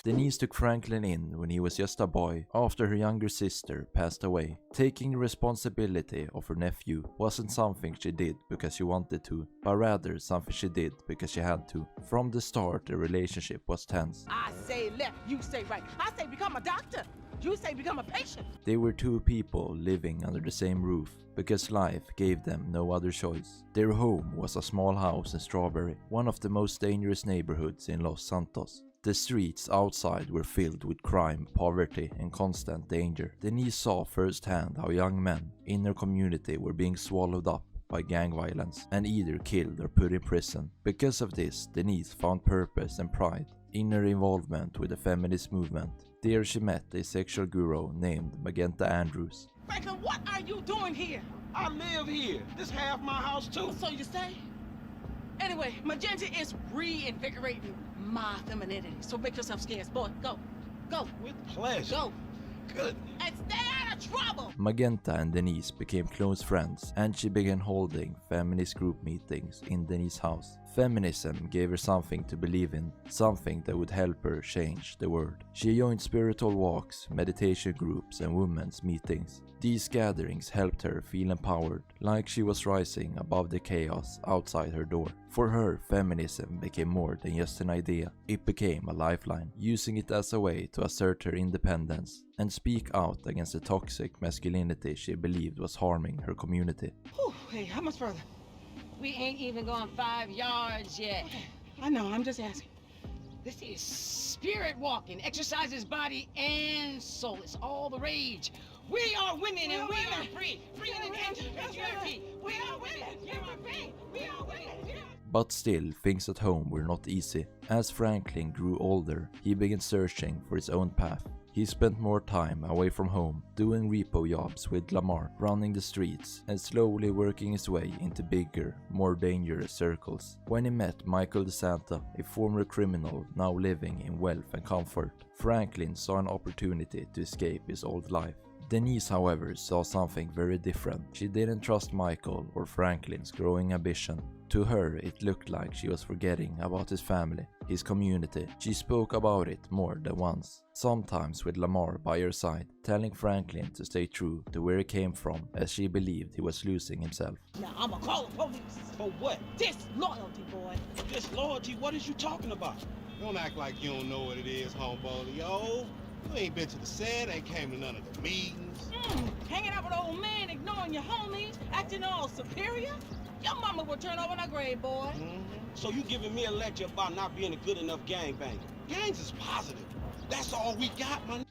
Denise took Franklin in when he was just a boy after her younger sister passed away. Taking the responsibility of her nephew wasn't something she did because she wanted to, but rather something she did because she had to. From the start, the relationship was tense. I say left, you say right. I say become a doctor. You say become a patient. They were two people living under the same roof because life gave them no other choice. Their home was a small house in Strawberry, one of the most dangerous neighborhoods in Los Santos. The streets outside were filled with crime, poverty, and constant danger. Denise saw firsthand how young men in her community were being swallowed up by gang violence and either killed or put in prison. Because of this, Denise found purpose and pride in her involvement with the feminist movement. There she met a sexual guru named Magenta Andrews. Franklin, what are you doing here? I live here. This half my house too. So you say? Anyway, Magenta is reinvigorating my femininity. So make yourself scarce, boy. Go. Go. With pleasure. Go. Good. And stay out of trouble. Magenta and Denise became close friends, and she began holding feminist group meetings in Denise's house. Feminism gave her something to believe in, something that would help her change the world. She joined spiritual walks, meditation groups, and women's meetings. These gatherings helped her feel empowered, like she was rising above the chaos outside her door. For her, feminism became more than just an idea. It became a lifeline, using it as a way to assert her independence and speak out against the toxic masculinity she believed was harming her community. Whew, hey, how much further? We ain't even gone 5 yards yet. Okay, I know, I'm just asking. This is spirit walking, exercises body and soul. It's all the rage. We are women and we are free. Free in the end of patriarchy. We are women. You are free. We are women. But still, things at home were not easy. As Franklin grew older, he began searching for his own path. He spent more time away from home, doing repo jobs with Lamar, running the streets, and slowly working his way into bigger, more dangerous circles. When he met Michael De Santa, a former criminal now living in wealth and comfort, Franklin saw an opportunity to escape his old life. Denise, however, saw something very different. She didn't trust Michael or Franklin's growing ambition. To her, it looked like she was forgetting about his family, his community. She spoke about it more than once, sometimes with Lamar by her side, telling Franklin to stay true to where he came from, as she believed he was losing himself. Now I'ma call the police. For what? Disloyalty, boy. Disloyalty? What is you talking about? Don't act like you don't know what it is, homeboy. Yo, you ain't been to the set, ain't came to none of the meetings. Hanging out with old man, ignoring your homies, acting all superior? Your mama will turn over in her grave, boy. So you giving me a lecture about not being a good enough gangbanger? Gangs is positive. That's all we got, man.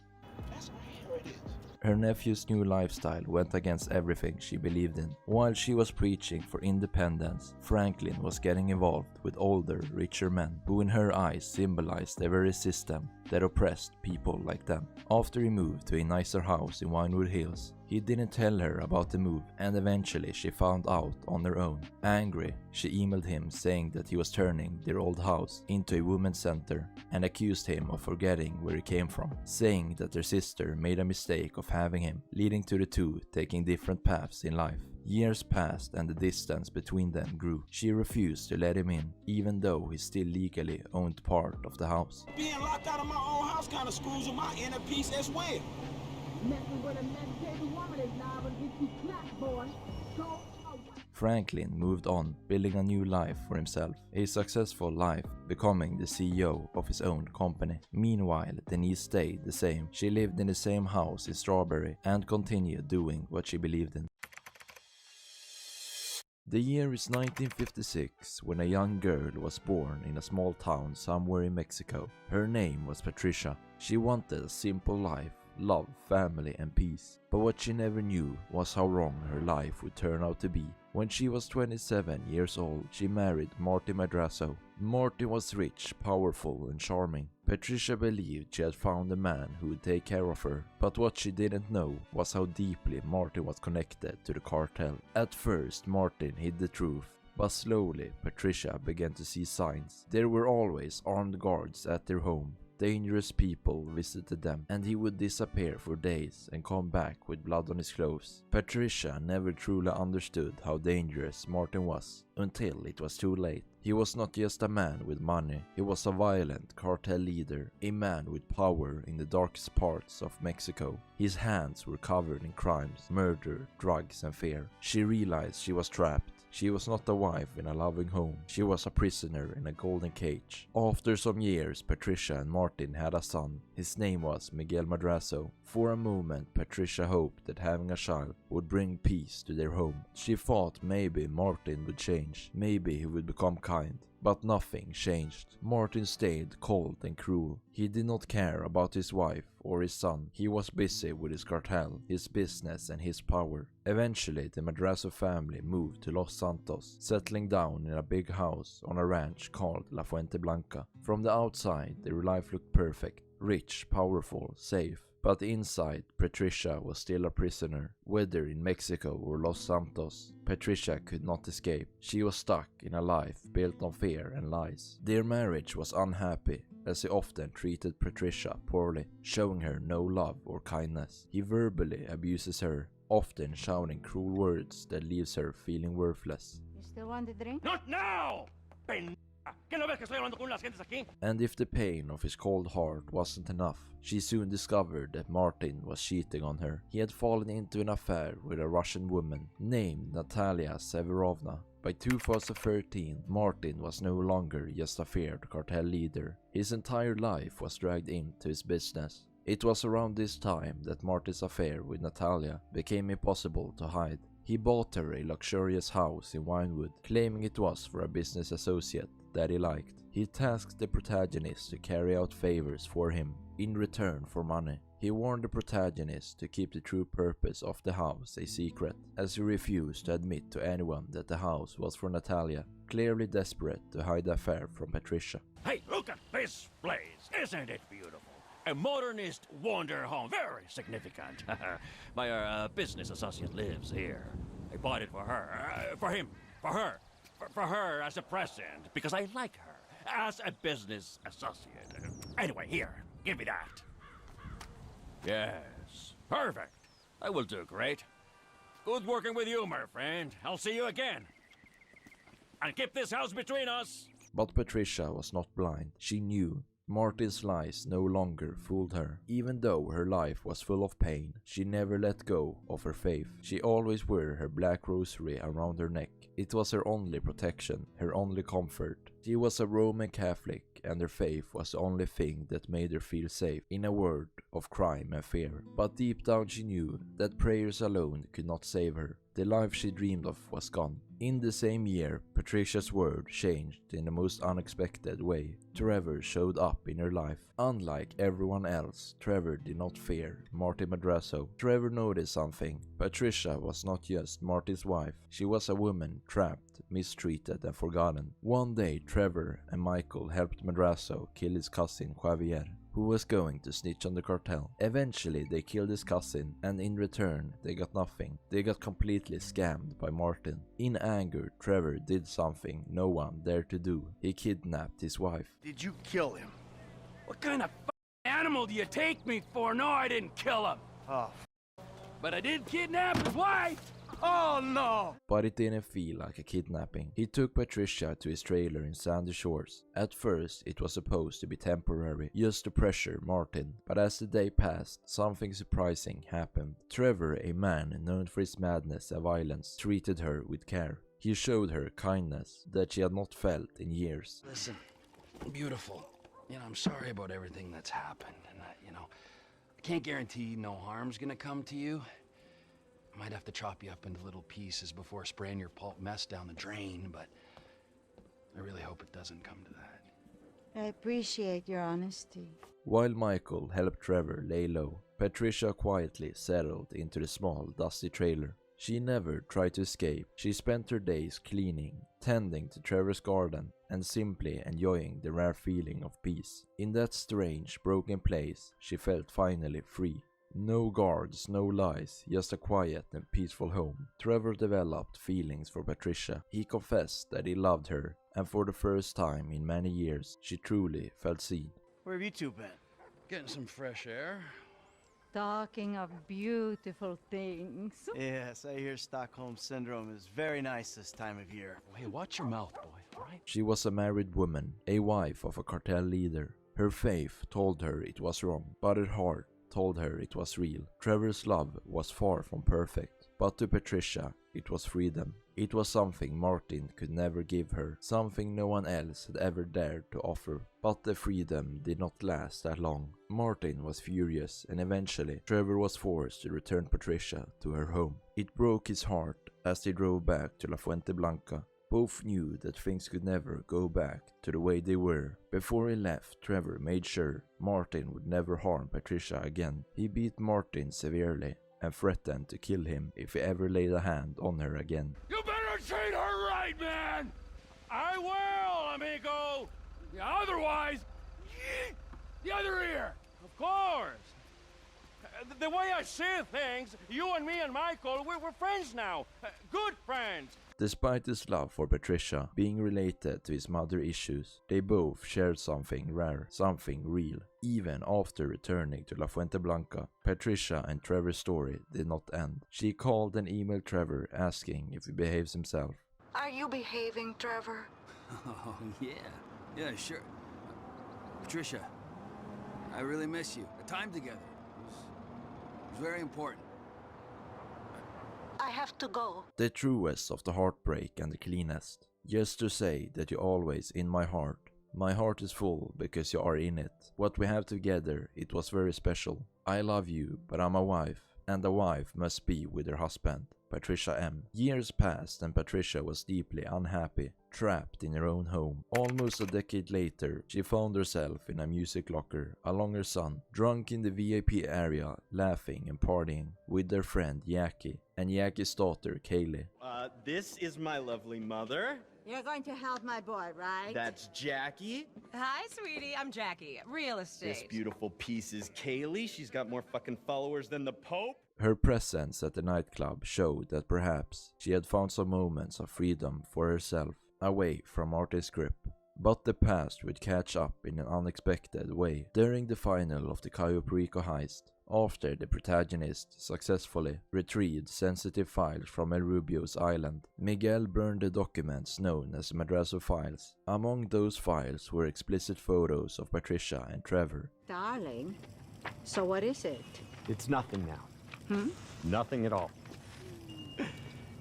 That's our heritage. Her nephew's new lifestyle went against everything she believed in. While she was preaching for independence, Franklin was getting involved with older, richer men, who in her eyes symbolized the very system that oppressed people like them. After he moved to a nicer house in Winewood Hills, he didn't tell her about the move, and eventually she found out on her own. Angry, she emailed him saying that he was turning their old house into a women's center and accused him of forgetting where he came from, saying that their sister made a mistake of having him, leading to the two taking different paths in life. Years passed and the distance between them grew. She refused to let him in, even though he still legally owned part of the house. Being locked out of my own house kind of screws with my inner peace as well. Messing with a meditated woman is liable to get you clapped, boy. Go away. Franklin moved on, building a new life for himself, a successful life, becoming the CEO of his own company. Meanwhile, Denise stayed the same. She lived in the same house in Strawberry and continued doing what she believed in. The year is 1956, when a young girl was born in a small town somewhere in Mexico. Her name was Patricia. She wanted a simple life, love, family, and peace. But what she never knew was how wrong her life would turn out to be. When she was 27 years old, she married Marty Madrazo. Marty was rich, powerful, and charming. Patricia believed she had found a man who would take care of her, but what she didn't know was how deeply Marty was connected to the cartel. At first, Martin hid the truth, but slowly Patricia began to see signs. There were always armed guards at their home, Dangerous people visited them, and he would disappear for days and come back with blood on his clothes. Patricia never truly understood how dangerous Martin was, until it was too late. He was not just a man with money, he was a violent cartel leader, a man with power in the darkest parts of Mexico. His hands were covered in crimes, murder, drugs and fear. She realized she was trapped. She was not a wife in a loving home, she was a prisoner in a golden cage. After some years, Patricia and Martin had a son. His name was Miguel Madrazo. For a moment, Patricia hoped that having a child would bring peace to their home. She thought maybe Martin would change, maybe he would become kind. But nothing changed. Martin stayed cold and cruel. He did not care about his wife or his son. He was busy with his cartel, his business and his power. Eventually, the Madrazo family moved to Los Santos, settling down in a big house on a ranch called La Fuente Blanca. From the outside, their life looked perfect. Rich, powerful, safe. But inside, Patricia was still a prisoner. Whether in Mexico or Los Santos, Patricia could not escape. She was stuck in a life built on fear and lies. Their marriage was unhappy, as he often treated Patricia poorly, showing her no love or kindness. He verbally abuses her, often shouting cruel words that leaves her feeling worthless. You still want the drink? Not now! ¿Qué no ves que estoy hablando con las gentes aquí? And if the pain of his cold heart wasn't enough, she soon discovered that Martin was cheating on her. He had fallen into an affair with a Russian woman named Natalia Severovna. By 2013, Martin was no longer just a feared cartel leader. His entire life was dragged into his business. It was around this time that Martin's affair with Natalia became impossible to hide. He bought her a luxurious house in Winewood, claiming it was for a business associate that he liked. He tasked the protagonist to carry out favors for him in return for money. He warned the protagonist to keep the true purpose of the house a secret, as he refused to admit to anyone that the house was for Natalia, clearly desperate to hide the affair from Patricia. Hey, look at this place! Isn't it beautiful? A modernist wonder home, very significant. My business associate lives here. I bought it for her, for him, for her as a present, because I like her as a business associate. Anyway, here, give me that. Yes, perfect. I will do great. Good working with you, my friend. I'll see you again. And keep this house between us. But Patricia was not blind. She knew. Martin's lies no longer fooled her. Even though her life was full of pain, she never let go of her faith. She always wore her black rosary around her neck. It was her only protection, her only comfort. She was a Roman Catholic, and her faith was the only thing that made her feel safe in a world of crime and fear. But deep down she knew that prayers alone could not save her. The life she dreamed of was gone. In the same year, Patricia's world changed in the most unexpected way. Trevor showed up in her life. Unlike everyone else, Trevor did not fear Martin Madrazo. Trevor noticed something. Patricia was not just Martin's wife. She was a woman trapped, mistreated and forgotten. One day, Trevor and Michael helped Madrazo kill his cousin Javier, who was going to snitch on the cartel. Eventually, they killed his cousin, and in return, they got nothing. They got completely scammed by Martin. In anger, Trevor did something no one dared to do. He kidnapped his wife. Did you kill him? What kind of animal do you take me for? No, I didn't kill him. Oh, but I did kidnap his wife. Oh no! But it didn't feel like a kidnapping. He took Patricia to his trailer in Sandy Shores. At first, it was supposed to be temporary, just to pressure Martin. But as the day passed, something surprising happened. Trevor, a man known for his madness and violence, treated her with care. He showed her kindness that she had not felt in years. Listen, beautiful. I'm sorry about everything that's happened. And I can't guarantee no harm's gonna come to you. I might have to chop you up into little pieces before spraying your pulp mess down the drain, but I really hope it doesn't come to that. I appreciate your honesty. While Michael helped Trevor lay low, Patricia quietly settled into the small, dusty trailer. She never tried to escape. She spent her days cleaning, tending to Trevor's garden, and simply enjoying the rare feeling of peace. In that strange, broken place, she felt finally free. No guards, no lies, just a quiet and peaceful home. Trevor developed feelings for Patricia. He confessed that he loved her, and for the first time in many years, she truly felt seen. Where have you two been? Getting some fresh air. Talking of beautiful things. Yes, I hear Stockholm Syndrome is very nice this time of year. Hey, watch your mouth, boy, all right? She was a married woman, a wife of a cartel leader. Her faith told her it was wrong, but her heart told her it was real. Trevor's love was far from perfect, but to Patricia, it was freedom. It was something Martin could never give her, something no one else had ever dared to offer. But the freedom did not last that long. Martin was furious, and eventually Trevor was forced to return Patricia to her home. It broke his heart as they drove back to La Fuente Blanca. Both knew that things could never go back to the way they were. Before he left, Trevor made sure Martin would never harm Patricia again. He beat Martin severely and threatened to kill him if he ever laid a hand on her again. You better treat her right, man! I will, amigo! Otherwise, the other ear, of course! The way I see things, you and me and Michael, we're friends now. Good friends. Despite his love for Patricia being related to his mother issues, they both shared something rare, something real. Even after returning to La Fuente Blanca, Patricia and Trevor's story did not end. She called and emailed Trevor asking if he behaves himself. Are you behaving, Trevor? Oh, yeah. Yeah, sure. Patricia, I really miss you. The time together was very important. I have to go. The truest of the heartbreak and the cleanest. Just to say that you're always in my heart. My heart is full because you are in it. What we have together, it was very special. I love you, but I'm a wife, and a wife must be with her husband. Patricia M. Years passed and Patricia was deeply unhappy, trapped in her own home. Almost a decade later, she found herself in a music locker along her son, drunk in the VIP area, laughing and partying with their friend Jackie and Jackie's daughter Kaylee. This is my lovely mother. You're going to help my boy, right? That's Jackie. Hi, sweetie. I'm Jackie. Real estate. This beautiful piece is Kaylee. She's got more fucking followers than the Pope. Her presence at the nightclub showed that perhaps she had found some moments of freedom for herself, away from Martin's grip. But the past would catch up in an unexpected way. During the final of the Cayo Perico heist, after the protagonist successfully retrieved sensitive files from El Rubio's island, Miguel burned the documents known as Madrazo files. Among those files were explicit photos of Patricia and Trevor. Darling, so what is it? It's nothing now. Hmm? Nothing at all.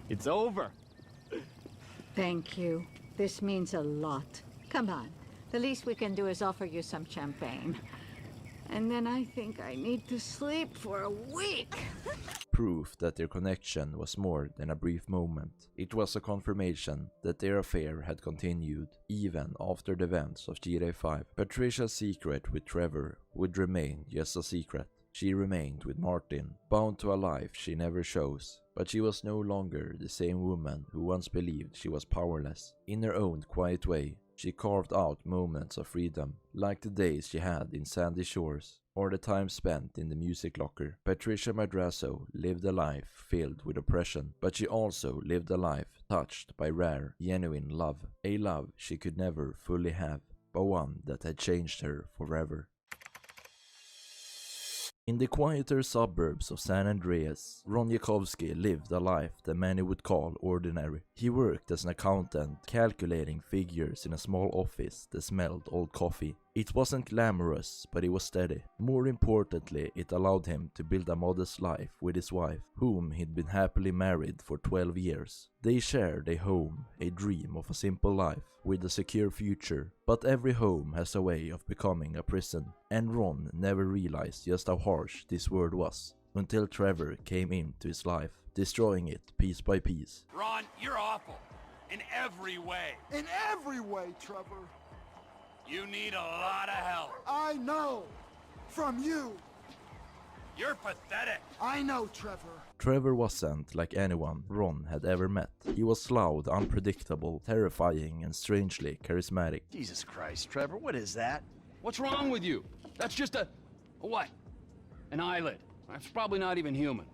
It's over. Thank you. This means a lot. Come on. The least we can do is offer you some champagne. And then I think I need to sleep for a week. Proof that their connection was more than a brief moment. It was a confirmation that their affair had continued, even after the events of GTA V. Patricia's secret with Trevor would remain just a secret. She remained with Martin, bound to a life she never chose. But she was no longer the same woman who once believed she was powerless. In her own quiet way, she carved out moments of freedom, like the days she had in Sandy Shores, or the time spent in the music locker. Patricia Madrazo lived a life filled with oppression, but she also lived a life touched by rare, genuine love. A love she could never fully have, but one that had changed her forever. In the quieter suburbs of San Andreas, Ron Jakowski lived a life that many would call ordinary. He worked as an accountant, calculating figures in a small office that smelled old coffee. It wasn't glamorous, but it was steady. More importantly, it allowed him to build a modest life with his wife, whom he'd been happily married for 12 years. They shared a home, a dream of a simple life, with a secure future. But every home has a way of becoming a prison, and Ron never realized just how harsh this world was, until Trevor came into his life, destroying it piece by piece. Ron, you're awful. In every way. In every way, Trevor. You need a lot of help. I know. From you. You're pathetic. I know, Trevor. Trevor wasn't like anyone Ron had ever met. He was loud, unpredictable, terrifying, and strangely charismatic. Jesus Christ, Trevor, what is that? What's wrong with you? That's just a what? An eyelid. That's probably not even human.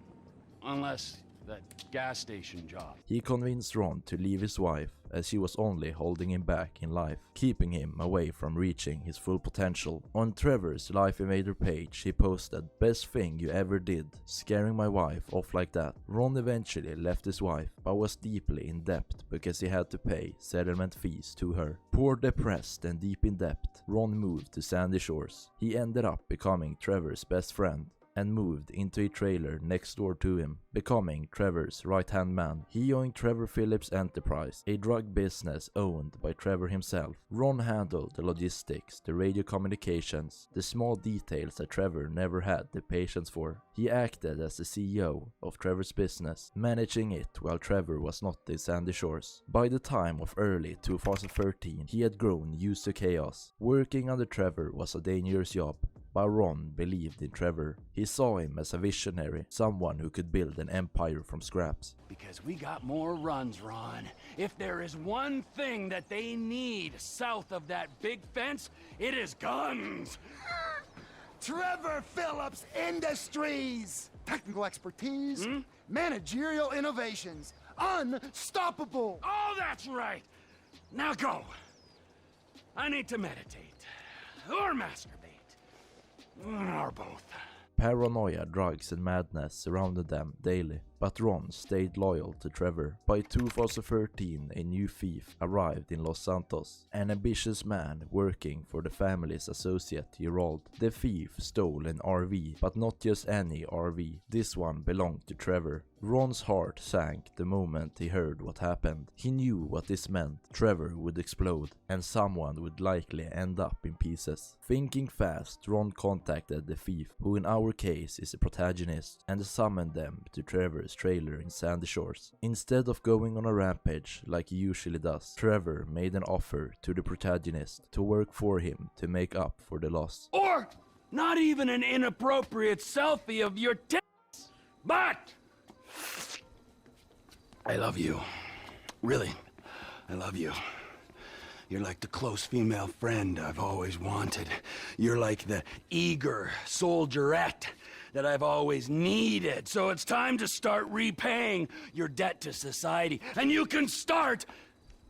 Unless that gas station job. He convinced Ron to leave his wife, as she was only holding him back in life, keeping him away from reaching his full potential. On Trevor's Life Invader page, he posted, "Best thing you ever did, scaring my wife off like that." Ron eventually left his wife, but was deeply in debt because he had to pay settlement fees to her. Poor, depressed and deep in debt, Ron moved to Sandy Shores. He ended up becoming Trevor's best friend and moved into a trailer next door to him, becoming Trevor's right-hand man. He joined Trevor Phillips Enterprise, a drug business owned by Trevor himself. Ron handled the logistics, the radio communications, the small details that Trevor never had the patience for. He acted as the CEO of Trevor's business, managing it while Trevor was not in Sandy Shores. By the time of early 2013, he had grown used to chaos. Working under Trevor was a dangerous job, but Ron believed in Trevor. He saw him as a visionary, someone who could build an empire from scraps. Because we got more runs, Ron. If there is one thing that they need south of that big fence, it is guns! Trevor Phillips Industries! Technical expertise, managerial innovations, unstoppable! Oh, that's right! Now go! I need to meditate. Or masturbate. Or both. Paranoia, drugs and madness surrounded them daily, but Ron stayed loyal to Trevor. By 2013, a new thief arrived in Los Santos, an ambitious man working for the family's associate Gerald. The thief stole an RV, but not just any RV. This one belonged to Trevor. Ron's heart sank the moment he heard what happened. He knew what this meant. Trevor would explode, and someone would likely end up in pieces. Thinking fast, Ron contacted the thief, who in our case is the protagonist, and summoned them to Trevor's trailer in Sandy Shores. Instead of going on a rampage like he usually does, Trevor made an offer to the protagonist to work for him to make up for the loss. Or not even an inappropriate selfie of your tits, but I love you. Really, I love you. You're like the close female friend I've always wanted. You're like the eager soldierette that I've always needed. So it's time to start repaying your debt to society. And you can start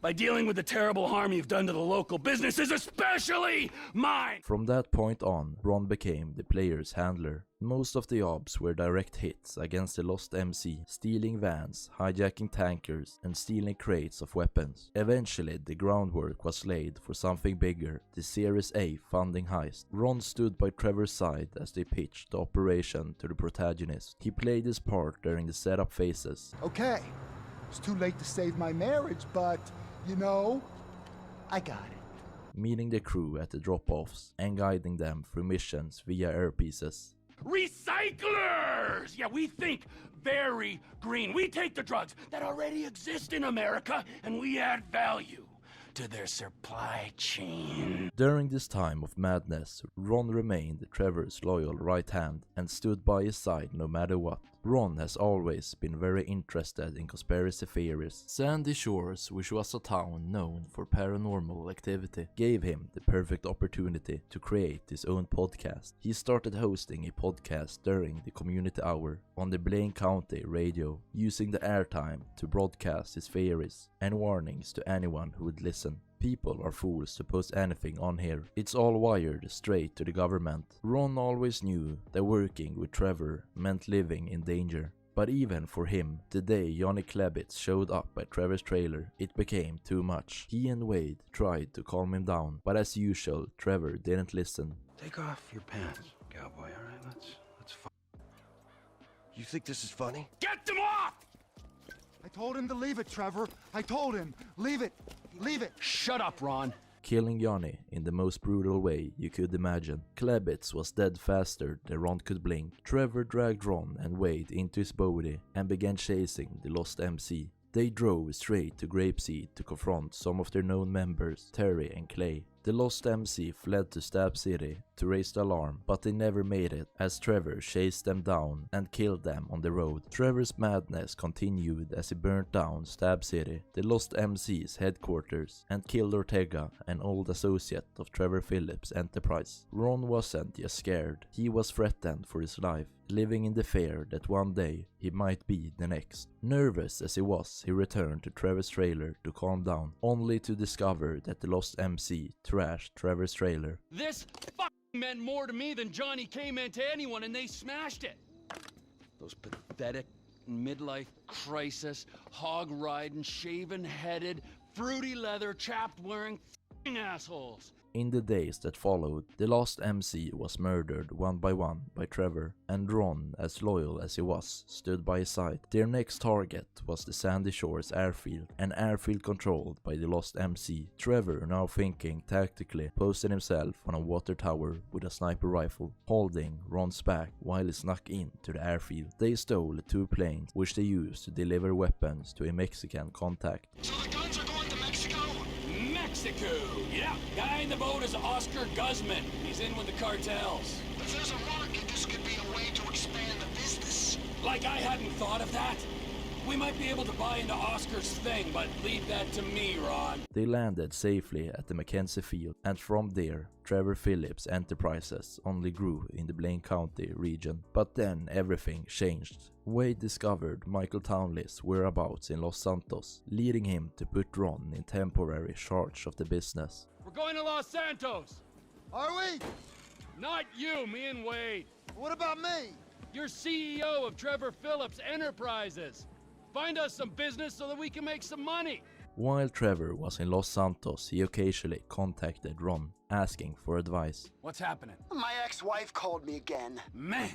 by dealing with the terrible harm you've done to the local businesses, especially mine! From that point on, Ron became the player's handler. Most of the jobs were direct hits against the Lost MC, stealing vans, hijacking tankers, and stealing crates of weapons. Eventually, the groundwork was laid for something bigger, the Series A funding heist. Ron stood by Trevor's side as they pitched the operation to the protagonist. He played his part during the setup phases. Okay, it's too late to save my marriage, but, you know, I got it. Meeting the crew at the drop-offs and guiding them through missions via airpieces. Recyclers! Yeah, we think very green. We take the drugs that already exist in America and we add value to their supply chain. During this time of madness, Ron remained Trevor's loyal right hand and stood by his side no matter what. Ron has always been very interested in conspiracy theories. Sandy Shores, which was a town known for paranormal activity, gave him the perfect opportunity to create his own podcast. He started hosting a podcast during the community hour on the Blaine County radio, using the airtime to broadcast his theories and warnings to anyone who would listen. People are fools to post anything on here. It's all wired straight to the government. Ron always knew that working with Trevor meant living in danger. But even for him, the day Johnny Klebitz showed up at Trevor's trailer, it became too much. He and Wade tried to calm him down, but as usual, Trevor didn't listen. Take off your pants, cowboy, alright? Let's You think this is funny? Get them off! I told him to leave it, Trevor. I told him. Leave it. Leave it. Shut up, Ron. Killing Johnny in the most brutal way you could imagine. Klebitz was dead faster than Ron could blink. Trevor dragged Ron and Wade into his body and began chasing the Lost MC. They drove straight to Grapeseed to confront some of their known members, Terry and Clay. The Lost MC fled to Stab City to raise the alarm, but they never made it as Trevor chased them down and killed them on the road. Trevor's madness continued as he burnt down Stab City, the Lost MC's headquarters, and killed Ortega, an old associate of Trevor Phillips' enterprise. Ron wasn't just scared, he was threatened for his life, living in the fear that one day he might be the next. Nervous as he was, he returned to Trevor's trailer to calm down, only to discover that the Lost MC trashed Trevor's trailer. This meant more to me than Johnny K meant to anyone, and they smashed it. Those pathetic midlife crisis, hog-riding, shaven-headed, fruity leather, chapped-wearing assholes. In the days that followed, the Lost MC was murdered one by one by Trevor, and Ron, as loyal as he was, stood by his side. Their next target was the Sandy Shores airfield, an airfield controlled by the Lost MC. Trevor, now thinking tactically, posted himself on a water tower with a sniper rifle, holding Ron's back while he snuck into the airfield. They stole 2 planes, which they used to deliver weapons to a Mexican contact. So the guns are going to Mexico? Mexico! Yeah, guy in the boat is Oscar Guzman. He's in with the cartels. If there's a market, this could be a way to expand the business. Like I hadn't thought of that. We might be able to buy into Oscar's thing, but leave that to me, Ron. They landed safely at the Mackenzie field, and from there, Trevor Phillips' enterprises only grew in the Blaine County region. But then everything changed. Wade discovered Michael Townley's whereabouts in Los Santos, leading him to put Ron in temporary charge of the business. We're going to Los Santos. Are we? Not you, me and Wade. What about me? You're CEO of Trevor Phillips Enterprises. Find us some business so that we can make some money. While Trevor was in Los Santos, he occasionally contacted Ron, asking for advice. What's happening? My ex-wife called me again. Man,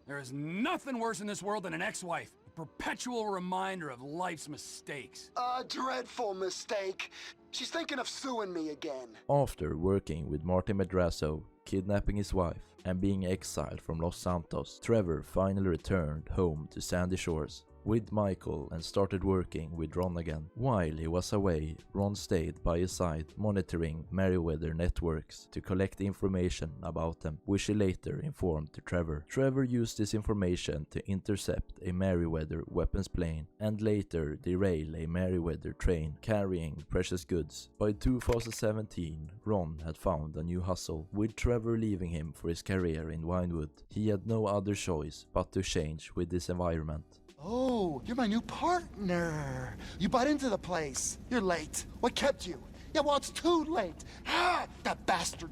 there is nothing worse in this world than an ex-wife. A perpetual reminder of life's mistakes. A dreadful mistake. She's thinking of suing me again. After working with Martin Madrazo, kidnapping his wife, and being exiled from Los Santos, Trevor finally returned home to Sandy Shores with Michael and started working with Ron again. While he was away, Ron stayed by his side, monitoring Merryweather networks to collect information about them, which he later informed to Trevor. Trevor used this information to intercept a Merryweather weapons plane and later derail a Merryweather train carrying precious goods. By 2017, Ron had found a new hustle, with Trevor leaving him for his career in Vinewood. He had no other choice but to change with this environment. Oh, you're my new partner. You bought into the place. You're late. What kept you? Yeah, well, it's too late. Ah, that bastard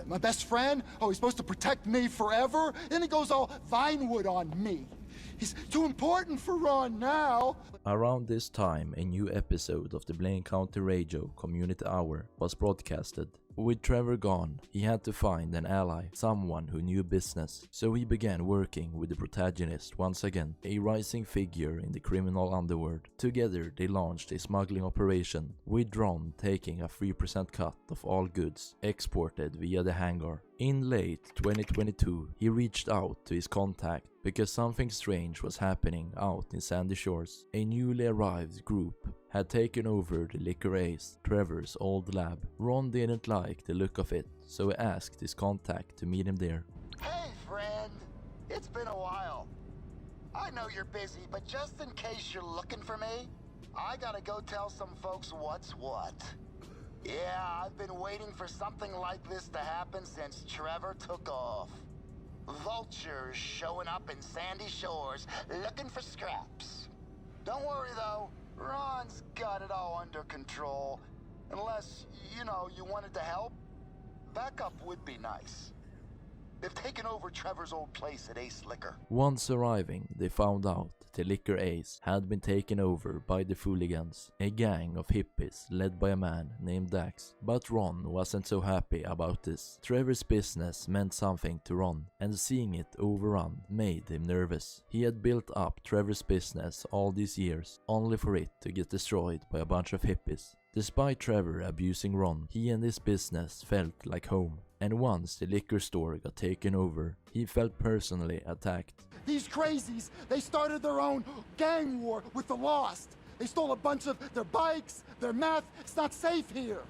my best friend? Oh, he's supposed to protect me forever? Then he goes all Vinewood on me. He's too important for Ron now. Around this time, a new episode of the Blaine County Radio Community Hour was broadcasted. With Trevor gone, he had to find an ally, someone who knew business, so he began working with the protagonist once again, a rising figure in the criminal underworld. Together they launched a smuggling operation, with Ron taking a 3% cut of all goods exported via the hangar. In late 2022, he reached out to his contact because something strange was happening out in Sandy Shores. A newly arrived group had taken over the Liquor Ace, Trevor's old lab. Ron didn't like the look of it, so he asked his contact to meet him there. Hey, friend. It's been a while. I know you're busy, but just in case you're looking for me, I gotta go tell some folks what's what. Yeah, I've been waiting for something like this to happen since Trevor took off. Vultures showing up in Sandy Shores looking for scraps. Don't worry though, Ron's got it all under control. Unless, you wanted to help, backup would be nice. They've taken over Trevor's old place at Ace Liquor. Once arriving, they found out the Liquor Ace had been taken over by the Fooligans, a gang of hippies led by a man named Dax. But Ron wasn't so happy about this. Trevor's business meant something to Ron, and seeing it overrun made him nervous. He had built up Trevor's business all these years, only for it to get destroyed by a bunch of hippies. Despite Trevor abusing Ron, he and his business felt like home. And once the liquor store got taken over, he felt personally attacked. These crazies, they started their own gang war with the Lost. They stole a bunch of their bikes, their meth. It's not safe here.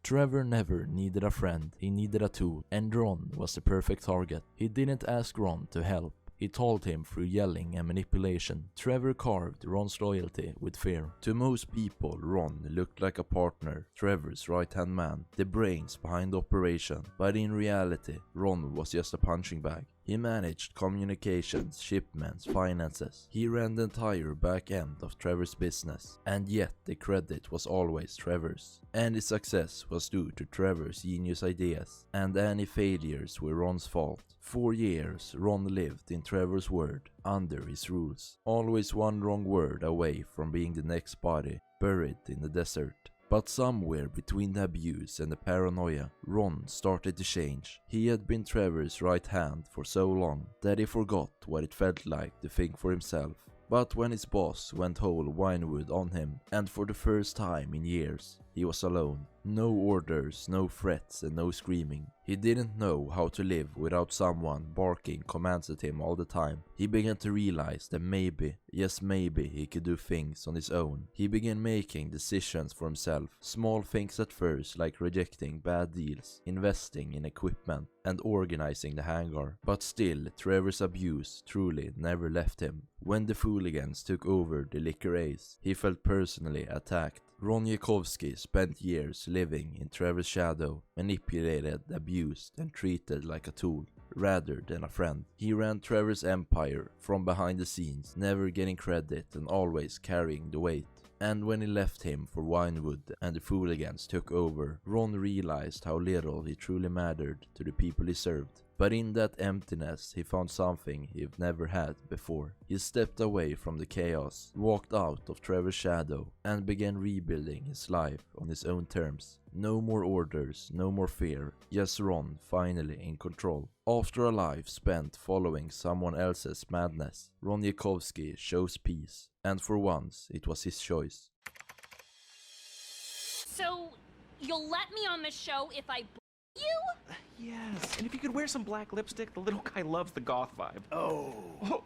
Trevor never needed a friend, he needed a tool, and Ron was the perfect target. He didn't ask Ron to help. He told him through yelling and manipulation. Trevor carved Ron's loyalty with fear. To most people, Ron looked like a partner, Trevor's right-hand man, the brains behind the operation. But in reality, Ron was just a punching bag. He managed communications, shipments, finances. He ran the entire back end of Trevor's business. And yet the credit was always Trevor's. Any success was due to Trevor's genius ideas. And any failures were Ron's fault. 4 years Ron lived in Trevor's world, under his rules. Always one wrong word away from being the next body, buried in the desert. But somewhere between the abuse and the paranoia, Ron started to change. He had been Trevor's right hand for so long that he forgot what it felt like to think for himself. But when his boss went whole Winewood on him, and for the first time in years, he was alone. No orders, no threats, and no screaming. He didn't know how to live without someone barking commands at him all the time. He began to realize that maybe, yes maybe, he could do things on his own. He began making decisions for himself. Small things at first, like rejecting bad deals, investing in equipment, and organizing the hangar. But still, Trevor's abuse truly never left him. When the Fooligans took over the Liquor Ace, he felt personally attacked. Ron Jakowski spent years living in Trevor's shadow, manipulated, abused, and treated like a tool, rather than a friend. He ran Trevor's empire from behind the scenes, never getting credit and always carrying the weight. And when he left him for Winewood and the Fooligans took over, Ron realized how little he truly mattered to the people he served. But in that emptiness, he found something he'd never had before. He stepped away from the chaos, walked out of Trevor's shadow, and began rebuilding his life on his own terms. No more orders, no more fear, just Ron finally in control. After a life spent following someone else's madness, Ron Jakowski chose peace, and for once it was his choice. So, you'll let me on the show if I you? Yes, and if you could wear some black lipstick, the little guy loves the goth vibe. Oh.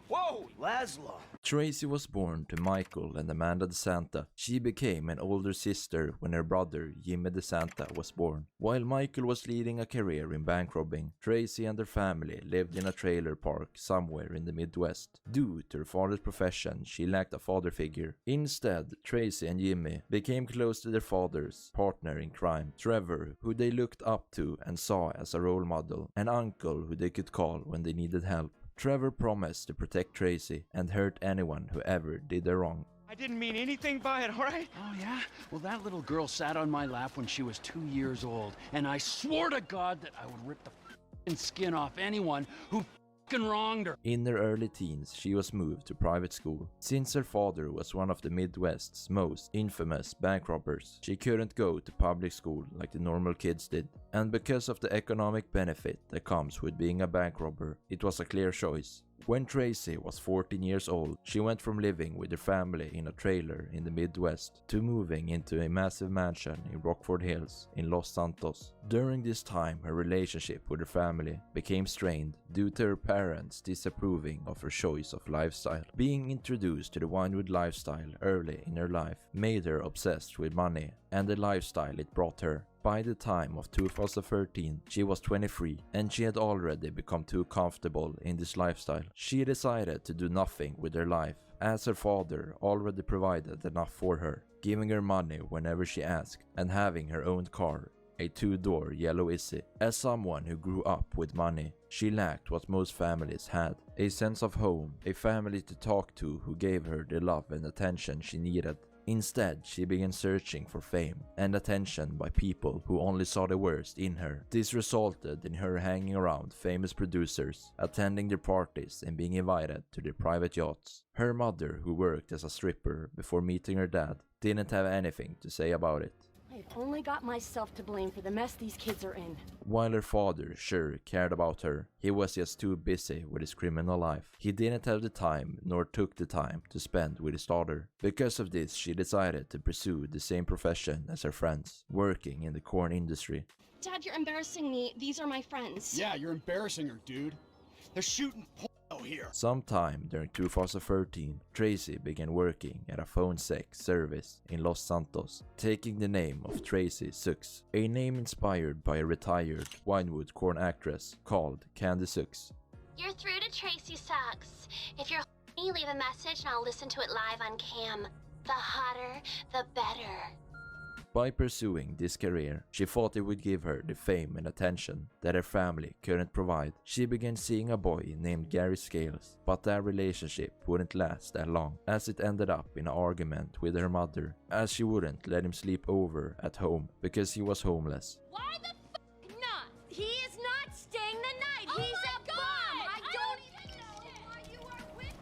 Whoa! Laszlo. Tracey was born to Michael and Amanda De Santa. She became an older sister when her brother, Jimmy De Santa, was born. While Michael was leading a career in bank robbing, Tracey and her family lived in a trailer park somewhere in the Midwest. Due to her father's profession, she lacked a father figure. Instead, Tracey and Jimmy became close to their father's partner in crime, Trevor, who they looked up to and saw as a role model, an uncle who they could call when they needed help. Trevor promised to protect Tracey and hurt anyone who ever did her wrong. I didn't mean anything by it, all right? Oh, yeah? Well, that little girl sat on my lap when she was 2 years old, and I swore to God that I would rip the f***ing skin off anyone who f***ing wronged her. In her early teens, she was moved to private school. Since her father was one of the Midwest's most infamous bank robbers, she couldn't go to public school like the normal kids did. And because of the economic benefit that comes with being a bank robber, it was a clear choice. When Tracey was 14 years old, she went from living with her family in a trailer in the Midwest to moving into a massive mansion in Rockford Hills in Los Santos. During this time, her relationship with her family became strained due to her parents disapproving of her choice of lifestyle. Being introduced to the Winewood lifestyle early in her life made her obsessed with money and the lifestyle it brought her. By the time of 2013, she was 23 and she had already become too comfortable in this lifestyle. She decided to do nothing with her life, as her father already provided enough for her, giving her money whenever she asked and having her own car, a 2-door yellow Izzy. As someone who grew up with money, she lacked what most families had, a sense of home, a family to talk to who gave her the love and attention she needed. Instead, she began searching for fame and attention by people who only saw the worst in her. This resulted in her hanging around famous producers, attending their parties and being invited to their private yachts. Her mother, who worked as a stripper before meeting her dad, didn't have anything to say about it. I've only got myself to blame for the mess these kids are in. While her father sure cared about her, he was just too busy with his criminal life. He didn't have the time nor took the time to spend with his daughter. Because of this, she decided to pursue the same profession as her friends, working in the corn industry. Dad, you're embarrassing me. These are my friends. Yeah, you're embarrassing her, dude. They're shooting pornos. here. Sometime during 2013, Tracey began working at a phone sex service in Los Santos, taking the name of Tracey Sux, a name inspired by a retired Winewood corn actress called Candy Sux. You're through to Tracey Sucks. If you're horny, leave a message and I'll listen to it live on cam. The hotter, the better. By pursuing this career, she thought it would give her the fame and attention that her family couldn't provide. She began seeing a boy named Gary Scales, but their relationship wouldn't last that long, as it ended up in an argument with her mother, as she wouldn't let him sleep over at home because he was homeless. Why the f not? He is not staying the night. Oh He's my a God! bum. I don't even know why you are with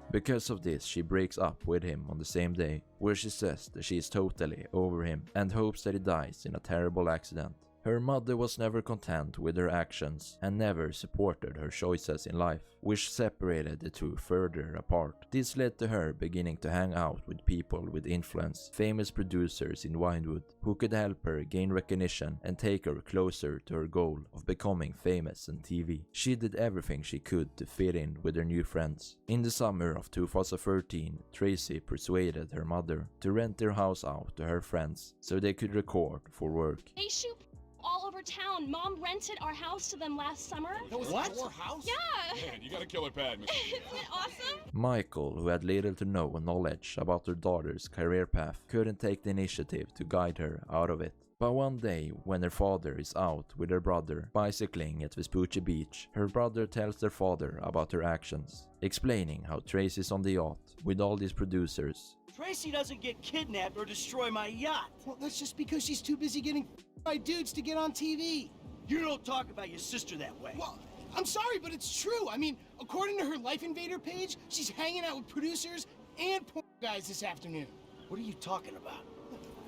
Because of this, she breaks up with him on the same day, where she says that she is totally over him and hopes that he dies in a terrible accident. Her mother was never content with her actions and never supported her choices in life, which separated the two further apart. This led to her beginning to hang out with people with influence, famous producers in Winewood, who could help her gain recognition and take her closer to her goal of becoming famous on TV. She did everything she could to fit in with her new friends. In the summer of 2013, Tracey persuaded her mother to rent their house out to her friends so they could record for work. They shoot all over town. Mom rented our house to them last summer. That was your house? Yeah. Man, you got a killer pad, Mr. Isn't it awesome? Michael, who had little to no knowledge about her daughter's career path, couldn't take the initiative to guide her out of it. But one day, when her father is out with her brother bicycling at Vespucci Beach, her brother tells their father about her actions, explaining how Tracey's on the yacht with all these producers. Tracey doesn't get kidnapped or destroy my yacht. Well, that's just because she's too busy getting by dudes to get on TV. You don't talk about your sister that way. Well, I'm sorry, but it's true. I mean, according to her Life Invader page, she's hanging out with producers and porn guys this afternoon. What are you talking about?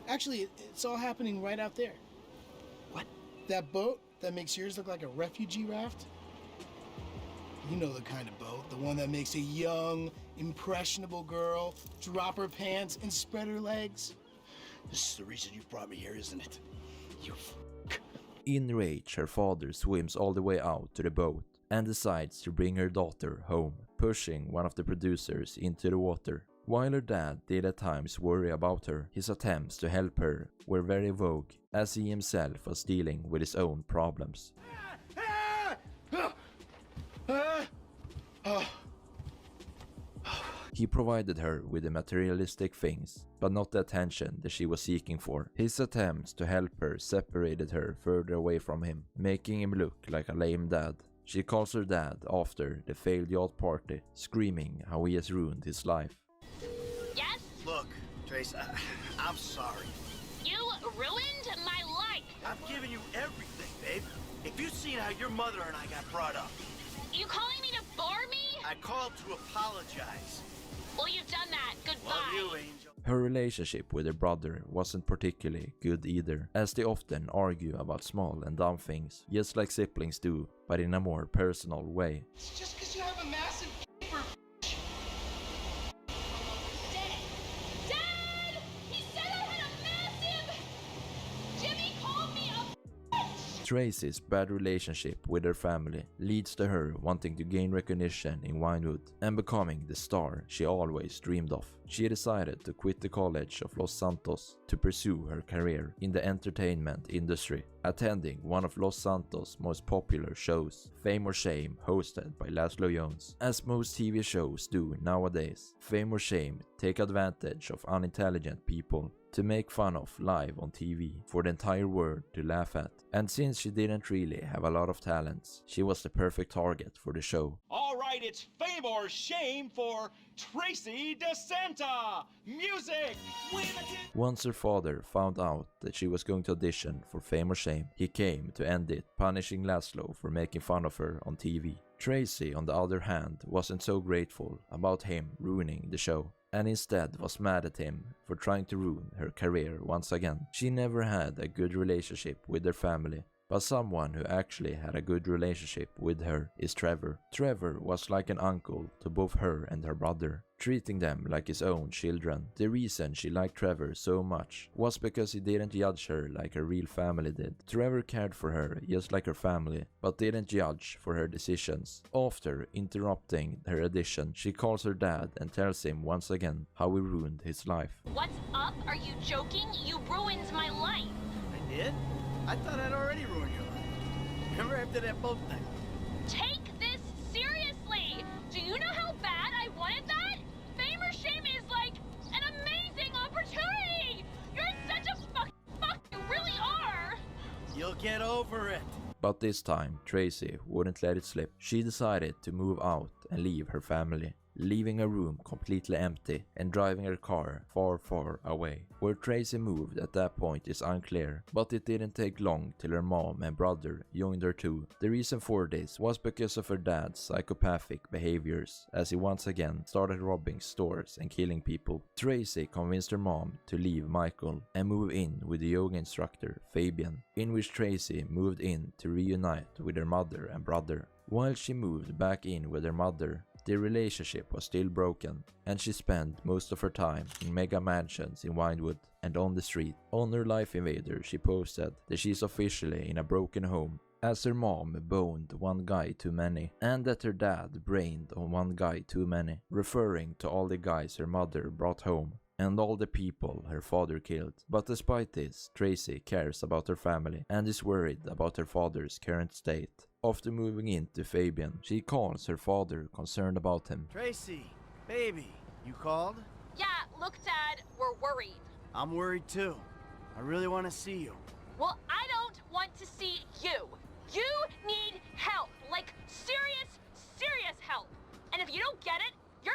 Actually, it's all happening right out there. What? That boat that makes yours look like a refugee raft? You know the kind of boat, the one that makes a young, impressionable girl drop her pants and spread her legs. This is the reason you brought me here, isn't it? You In rage, her father swims all the way out to the boat and decides to bring her daughter home, pushing one of the producers into the water. While her dad did at times worry about her, his attempts to help her were very vague, as he himself was dealing with his own problems. He provided her with the materialistic things, but not the attention that she was seeking for. His attempts to help her separated her further away from him, making him look like a lame dad. She calls her dad after the failed yacht party, screaming how he has ruined his life. Yes? Look, Trace, I'm sorry. You ruined my life. I've given you everything, babe. If you'd seen how your mother and I got brought up. You calling me to bore me? I called to apologize. Well, you've done that. Goodbye. Love you, Angel. Her relationship with her brother wasn't particularly good either, as they often argue about small and dumb things, just like siblings do, but in a more personal way. It's just because you have a massive for Dad! He said I had a massive... Jimmy called me a... Tracey's bad relationship with her family leads to her wanting to gain recognition in Winewood and becoming the star she always dreamed of. She decided to quit the College of Los Santos to pursue her career in the entertainment industry, attending one of Los Santos' most popular shows, Fame or Shame, hosted by Laszlo Jones. As most TV shows do nowadays, Fame or Shame take advantage of unintelligent people to make fun of live on TV for the entire world to laugh at. And since she didn't really have a lot of talents, she was the perfect target for the show. All right, it's Fame or Shame for Tracey De Santa. Music! Once her father found out that she was going to audition for Fame or Shame, he came to end it, punishing Laszlo for making fun of her on TV. Tracey, on the other hand, wasn't so grateful about him ruining the show, and instead was mad at him for trying to ruin her career once again. She never had a good relationship with her family, but someone who actually had a good relationship with her is Trevor. Trevor was like an uncle to both her and her brother. treating them like his own children. The reason she liked Trevor so much was because he didn't judge her like her real family did. Trevor cared for her just like her family, but didn't judge for her decisions. After interrupting her audition, she calls her dad and tells him once again how he ruined his life. What's up? Are you joking? You ruined my life. I did? I thought I'd already ruined your life. Remember after that boat thing? Take this seriously. Do you know how bad I wanted that? Fame or shame is like an amazing opportunity. You're such a fuck. You really are. You'll get over it. But this time, Tracey wouldn't let it slip. She decided to move out and leave her family, leaving her room completely empty and driving her car far, far away. Where Tracey moved at that point is unclear, but it didn't take long till her mom and brother joined her too. The reason for this was because of her dad's psychopathic behaviors, as he once again started robbing stores and killing people. Tracey convinced her mom to leave Michael and move in with the yoga instructor Fabian, in which Tracey moved in to reunite with her mother and brother. While she moved back in with her mother, their relationship was still broken, and she spent most of her time in mega mansions in Winewood and on the street. On her Life Invader, she posted that she's officially in a broken home, as her mom boned one guy too many, and that her dad brained on one guy too many, referring to all the guys her mother brought home and all the people her father killed. But despite this, Tracey cares about her family and is worried about her father's current state. After moving into Fabian, she calls her father, concerned about him. Tracey, baby, you called? Yeah, look, Dad, we're worried. I'm worried too. I really want to see you. Well, I don't want to see you. You need help, like serious help. And if you don't get it, you're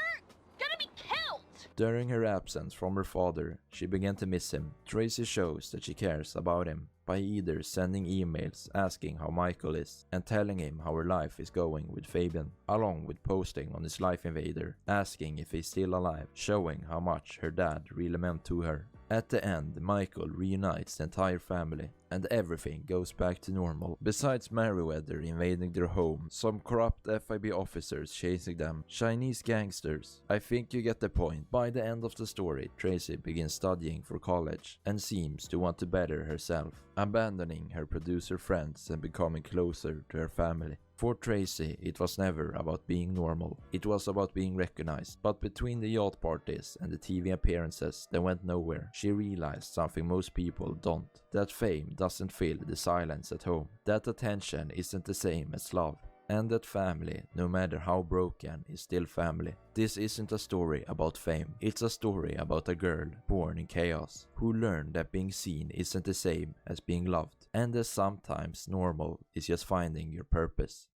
gonna be killed. During her absence from her father, she began to miss him. Tracey shows that she cares about him by either sending emails asking how Michael is and telling him how her life is going with Fabian, along with posting on his Life Invader asking if he's still alive, showing how much her dad really meant to her. At the end, Michael reunites the entire family and everything goes back to normal. Besides Merryweather invading their home, some corrupt FIB officers chasing them, Chinese gangsters. I think you get the point. By the end of the story, Tracey begins studying for college and seems to want to better herself, abandoning her producer friends and becoming closer to her family. For Tracey, it was never about being normal, it was about being recognized. But between the yacht parties and the TV appearances that went nowhere, she realized something most people don't. That fame doesn't fill the silence at home. That attention isn't the same as love. And that family, no matter how broken, is still family. This isn't a story about fame, it's a story about a girl born in chaos, who learned that being seen isn't the same as being loved, and that sometimes normal is just finding your purpose.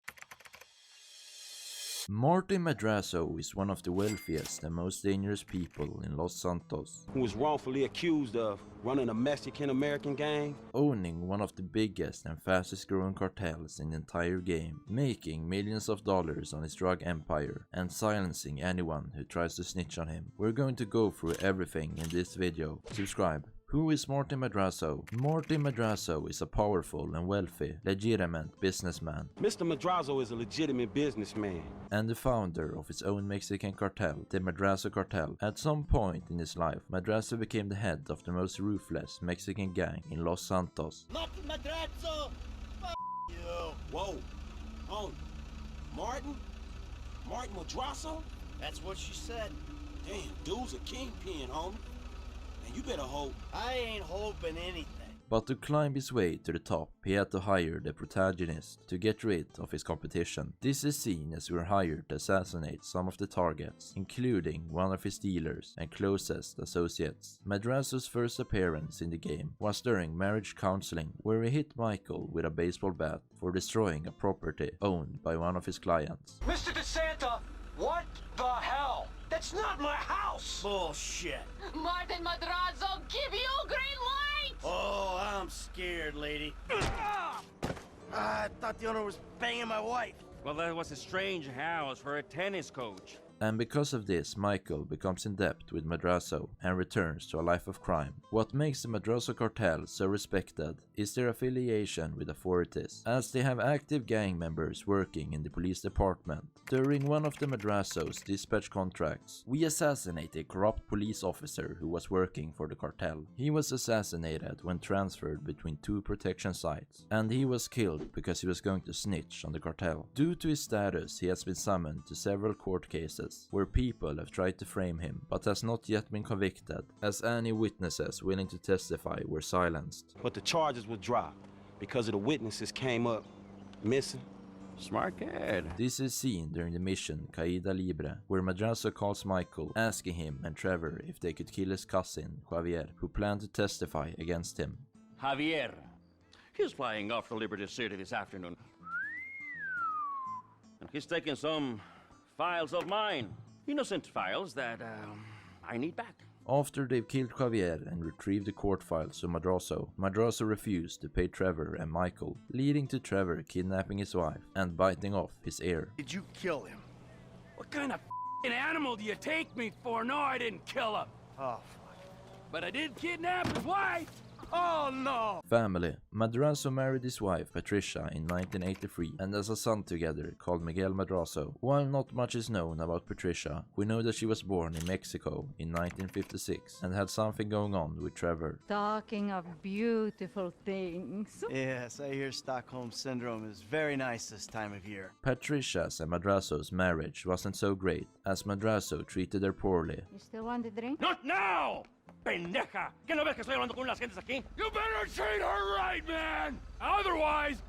Martin Madrazo is one of the wealthiest and most dangerous people in Los Santos. Who was wrongfully accused of running a Mexican-American gang, owning one of the biggest and fastest growing cartels in the entire game, making millions of dollars on his drug empire, and silencing anyone who tries to snitch on him. We're going to go through everything in this video. Subscribe. Who is Martin Madrazo? Martin Madrazo is a powerful and wealthy, legitimate businessman. Mr. Madrazo is a legitimate businessman and the founder of his own Mexican cartel, the Madrazo cartel. At some point in his life, Madrazo became the head of the most ruthless Mexican gang in Los Santos. Martin Madrazo! F you! Whoa! Oh, Martin? Martin Madrazo? That's what she said. Damn, dude's a kingpin, homie. And you better hope. I ain't hoping anything. But to climb his way to the top, he had to hire the protagonist to get rid of his competition. This is seen as we were hired to assassinate some of the targets, including one of his dealers and closest associates. Madrazo's first appearance in the game was during marriage counseling, where he hit Michael with a baseball bat for destroying a property owned by one of his clients. Mr. De Santa, what the hell? That's not my house! Bullshit. Martin Madrazo, give you green light! Oh, I'm scared, lady. I thought the owner was banging my wife. Well, that was a strange house for a tennis coach. And because of this, Michael becomes in debt with Madrazo and returns to a life of crime. What makes the Madrazo cartel so respected is their affiliation with authorities, as they have active gang members working in the police department. During one of the Madrazo's dispatch contracts, we assassinate a corrupt police officer who was working for the cartel. He was assassinated when transferred between two protection sites, and he was killed because he was going to snitch on the cartel. Due to his status, he has been summoned to several court cases where people have tried to frame him but has not yet been convicted, as any witnesses willing to testify were silenced. But the charges were dropped because of the witnesses came up missing. Smart kid. This is seen during the mission Caída Libre, where Madrazo calls Michael, asking him and Trevor if they could kill his cousin, Javier, who planned to testify against him. Javier. He's flying off to Liberty City this afternoon. And he's taking some files of mine. Innocent files that I need back. After they've killed Javier and retrieved the court files of Madrazo, Madrazo refused to pay Trevor and Michael, leading to Trevor kidnapping his wife and biting off his ear. Did you kill him? What kind of animal do you take me for? No, I didn't kill him. Oh, fuck. But I did kidnap his wife. Oh no! Family. Madrazo married his wife Patricia in 1983 and has a son together called Miguel Madrazo. While not much is known about Patricia, we know that she was born in Mexico in 1956 and had something going on with Trevor. Talking of beautiful things. Yes, I hear Stockholm Syndrome is very nice this time of year. Patricia's and Madrazo's marriage wasn't so great, as Madrazo treated her poorly. You still want a drink? Not now! Pendeja! ¿Qué no ves que estoy hablando con las gentes aquí? You better treat her right, man! Otherwise,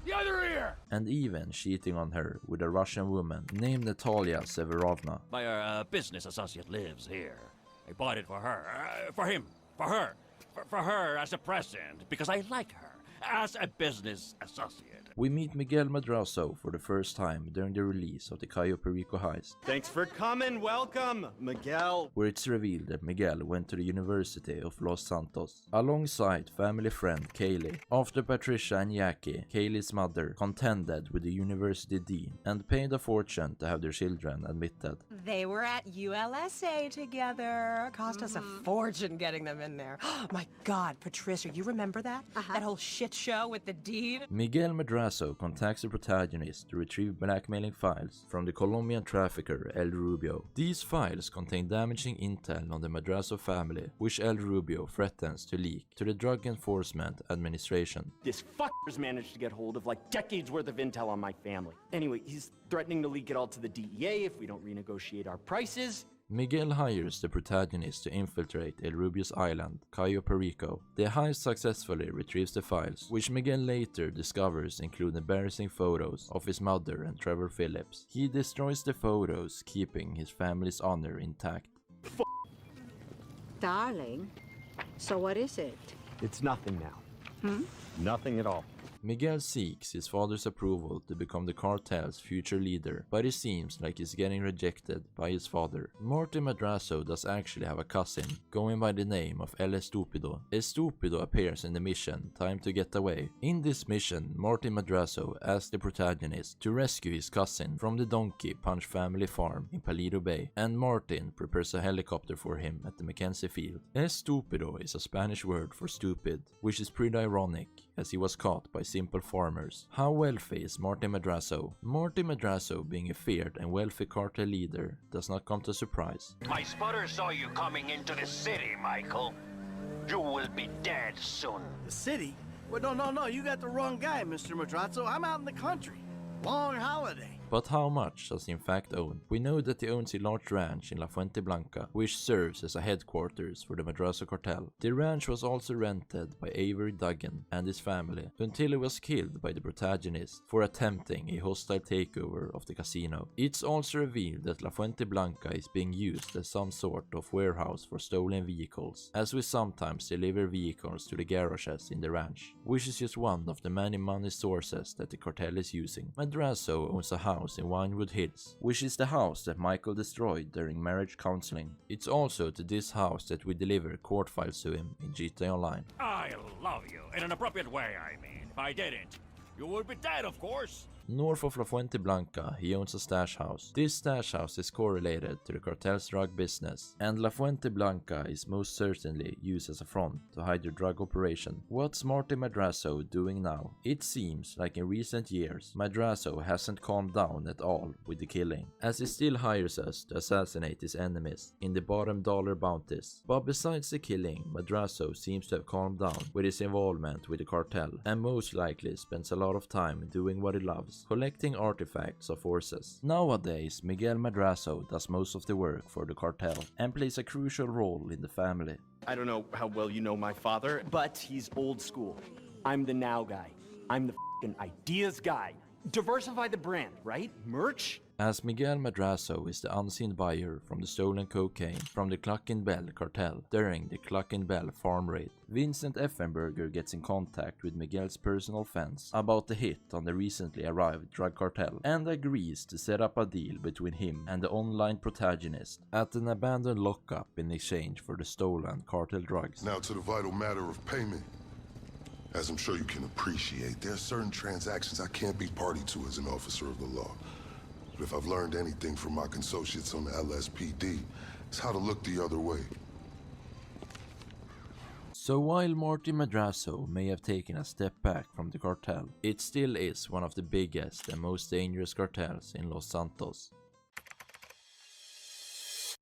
the other ear! And even cheating on her with a Russian woman named Natalia Severovna. My business associate lives here. I bought it for her. For him. For her. For her as a present, because I like her as a business associate. We meet Miguel Madrazo for the first time during the release of the Cayo Perico heist. Thanks for coming, welcome, Miguel. Where it's revealed that Miguel went to the University of Los Santos alongside family friend Kaylee. After Patricia and Jackie, Kaylee's mother, contended with the university dean and paid a fortune to have their children admitted. They were at ULSA together. Cost us a fortune getting them in there. My God, Patricia, you remember that? That whole shit show with the dean? Miguel Madrazo contacts the protagonist to retrieve blackmailing files from the Colombian trafficker El Rubio. These files contain damaging intel on the Madrazo family, which El Rubio threatens to leak to the Drug Enforcement Administration. This fucker's managed to get hold of like decades worth of intel on my family. Anyway, he's threatening to leak it all to the DEA if we don't renegotiate our prices. Miguel hires the protagonist to infiltrate El Rubio's island, Cayo Perico. The heist successfully retrieves the files, which Miguel later discovers include embarrassing photos of his mother and Trevor Phillips. He destroys the photos, keeping his family's honor intact. Darling, so what is it? It's nothing now. Nothing at all. Miguel seeks his father's approval to become the cartel's future leader, but it seems like he's getting rejected by his father. Martin Madrazo does actually have a cousin, going by the name of El Estúpido. Estúpido appears in the mission Time to Get Away. In this mission, Martin Madrazo asks the protagonist to rescue his cousin from the Donkey Punch family farm in Palido Bay, and Martin prepares a helicopter for him at the Mackenzie field. Estúpido is a Spanish word for stupid, which is pretty ironic, as he was caught by simple farmers. How wealthy is Martin Madrazo? Martin Madrazo, being a feared and wealthy cartel leader, does not come to surprise. My spotter saw you coming into the city, Michael. You will be dead soon. The city? Well, no, you got the wrong guy, Mr. Madrazo. I'm out in the country. Long holiday. But how much does he in fact own? We know that he owns a large ranch in La Fuente Blanca, which serves as a headquarters for the Madrazo cartel. The ranch was also rented by Avery Duggan and his family, until he was killed by the protagonist for attempting a hostile takeover of the casino. It's also revealed that La Fuente Blanca is being used as some sort of warehouse for stolen vehicles, as we sometimes deliver vehicles to the garages in the ranch, which is just one of the many money sources that the cartel is using. Madrazo owns a house in Winewood Hills, which is the house that Michael destroyed during marriage counseling. It's also to this house that we deliver court files to him in GTA Online. I love you. In an appropriate way, I mean. If I didn't, you would be dead, of course. North of La Fuente Blanca, he owns a stash house. This stash house is correlated to the cartel's drug business, and La Fuente Blanca is most certainly used as a front to hide their drug operation. What's Marty Madrazo doing now? It seems like in recent years, Madrazo hasn't calmed down at all with the killing, as he still hires us to assassinate his enemies in the bottom dollar bounties. But besides the killing, Madrazo seems to have calmed down with his involvement with the cartel, and most likely spends a lot of time doing what he loves, collecting artifacts of horses. Nowadays, Miguel Madrazo does most of the work for the cartel and plays a crucial role in the family. I don't know how well you know my father, but he's old school. I'm the now guy. I'm the f***ing ideas guy. Diversify the brand, right? Merch? As Miguel Madrazo is the unseen buyer from the stolen cocaine from the Cluck and Bell cartel during the Cluck and Bell farm raid, Vincent Effenberger gets in contact with Miguel's personal fence about the hit on the recently arrived drug cartel and agrees to set up a deal between him and the online protagonist at an abandoned lockup in exchange for the stolen cartel drugs. Now to the vital matter of payment. As I'm sure you can appreciate, there are certain transactions I can't be party to as an officer of the law. But if I've learned anything from my associates on the LSPD, it's how to look the other way. So while Marty Madrazo may have taken a step back from the cartel, it still is one of the biggest and most dangerous cartels in Los Santos.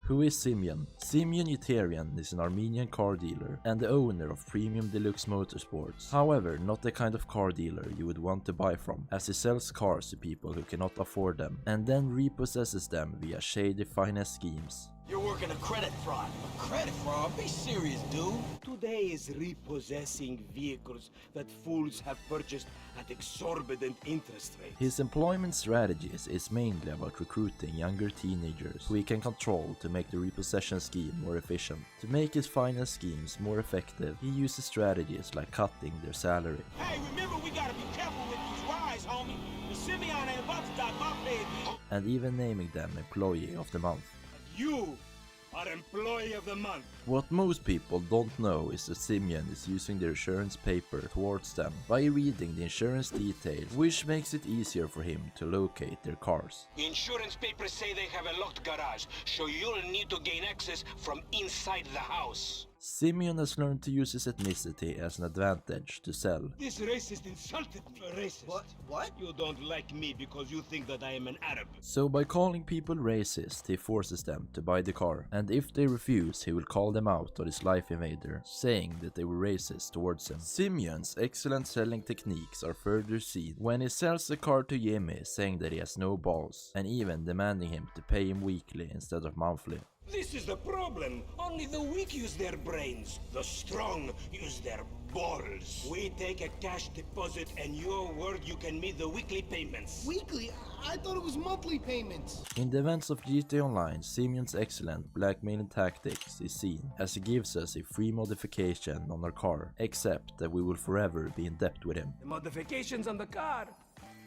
Who is Simeon? Simeon Yeterian is an Armenian car dealer and the owner of Premium Deluxe Motorsports. However, not the kind of car dealer you would want to buy from, as he sells cars to people who cannot afford them and then repossesses them via shady finance schemes. You're working a credit fraud. A credit fraud? Be serious, dude. Today is repossessing vehicles that fools have purchased at exorbitant interest rates. His employment strategies is mainly about recruiting younger teenagers who he can control to make the repossession scheme more efficient. To make his finance schemes more effective, he uses strategies like cutting their salary. Hey, remember we gotta be careful with these rides, homie. The Simeon ain't about to dock my pay again. And even naming them Employee of the Month. You are Employee of the Month. What most people don't know is that Simeon is using the insurance paper towards them by reading the insurance details, which makes it easier for him to locate their cars. Insurance papers say they have a locked garage, so you'll need to gain access from inside the house. Simeon has learned to use his ethnicity as an advantage to sell. This racist insulted me. Racist? What? You don't like me because you think that I am an Arab. So by calling people racist, he forces them to buy the car, and if they refuse, he will call them out on his life invader, saying that they were racist towards him. Simeon's excellent selling techniques are further seen when he sells the car to Jimmy, saying that he has no balls, and even demanding him to pay him weekly instead of monthly. This is the problem. Only the weak use their brains. The strong use their balls. We take a cash deposit and your word you can meet the weekly payments. Weekly? I thought it was monthly payments. In the events of GTA Online, Simeon's excellent blackmailing tactics is seen as he gives us a free modification on our car, except that we will forever be in debt with him. The modifications on the car,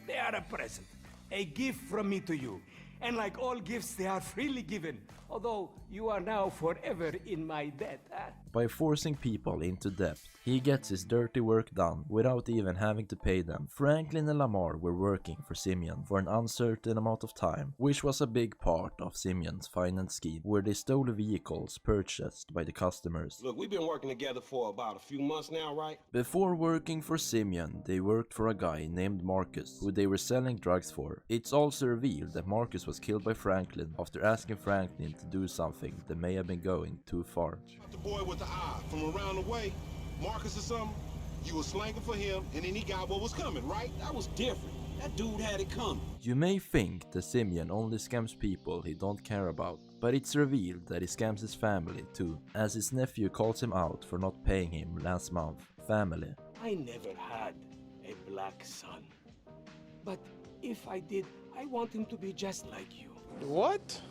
they are a present. A gift from me to you. And like all gifts, they are freely given. Although you are now forever in my debt, huh? By forcing people into debt, he gets his dirty work done without even having to pay them. Franklin and Lamar were working for Simeon for an uncertain amount of time, which was a big part of Simeon's finance scheme, where they stole vehicles purchased by the customers. Look, we've been working together for about a few months now, right? Before working for Simeon, they worked for a guy named Marcus, who they were selling drugs for. It's also revealed that Marcus was killed by Franklin after asking Franklin to do something that may have been going too far. The boy with the eye from around the way, Marcus or something, you were slanging for him and then he got what was coming, right? That was different. That dude had it coming. You may think that Simeon only scams people he don't care about, but it's revealed that he scams his family too, as his nephew calls him out for not paying him last month. Family. I never had a black son. But if I did, I want him to be just like you. What?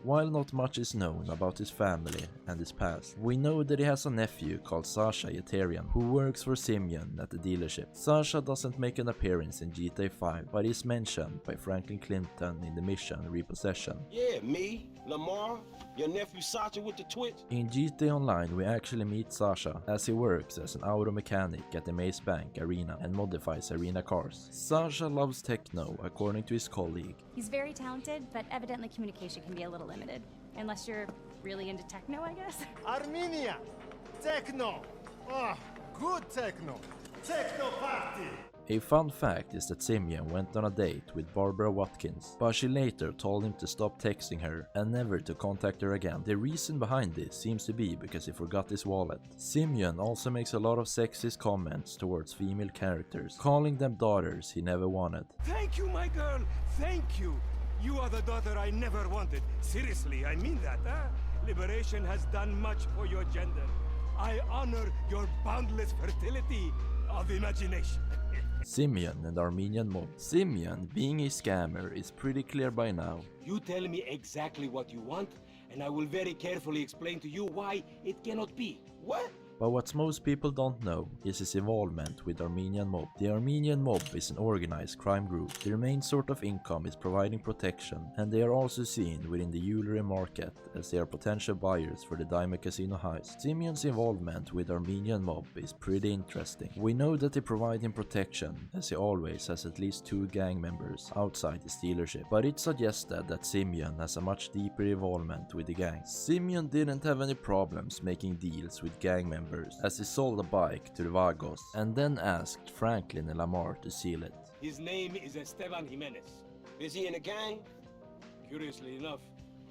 While not much is known about his family and his past, we know that he has a nephew called Sasha Yeterian, who works for Simeon at the dealership. Sasha doesn't make an appearance in GTA V, but is mentioned by Franklin Clinton in the mission Repossession. Yeah, me, Lamar, Your nephew Sacha with the Twitch? In GTA Online we actually meet Sasha as he works as an auto mechanic at the Maze Bank arena and modifies arena cars. Sasha loves techno according to his colleague. He's very talented, but evidently communication can be a little limited. Unless you're really into techno, I guess. Armenia! Techno! Oh, good techno! Techno party! A fun fact is that Simeon went on a date with Barbara Watkins, but she later told him to stop texting her and never to contact her again. The reason behind this seems to be because he forgot his wallet. Simeon also makes a lot of sexist comments towards female characters, calling them daughters he never wanted. Thank you, my girl. Thank you. You are the daughter I never wanted. Seriously, I mean that, huh? Liberation has done much for your gender. I honor your boundless fertility of imagination. Simeon and Armenian mob. Simeon, being a scammer, is pretty clear by now. You tell me exactly what you want, and I will very carefully explain to you why it cannot be. What? But what most people don't know is his involvement with Armenian mob. The Armenian mob is an organized crime group. Their main sort of income is providing protection, and they are also seen within the jewelry market as they are potential buyers for the Diamond Casino heist. Simeon's involvement with Armenian mob is pretty interesting. We know that they provide him protection, as he always has at least 2 gang members outside his dealership, but it's suggested that Simeon has a much deeper involvement with the gang. Simeon didn't have any problems making deals with gang members, as he sold a bike to the Vagos and then asked Franklin and Lamar to seal it. His name is Esteban Jimenez. Is he in a gang? Curiously enough,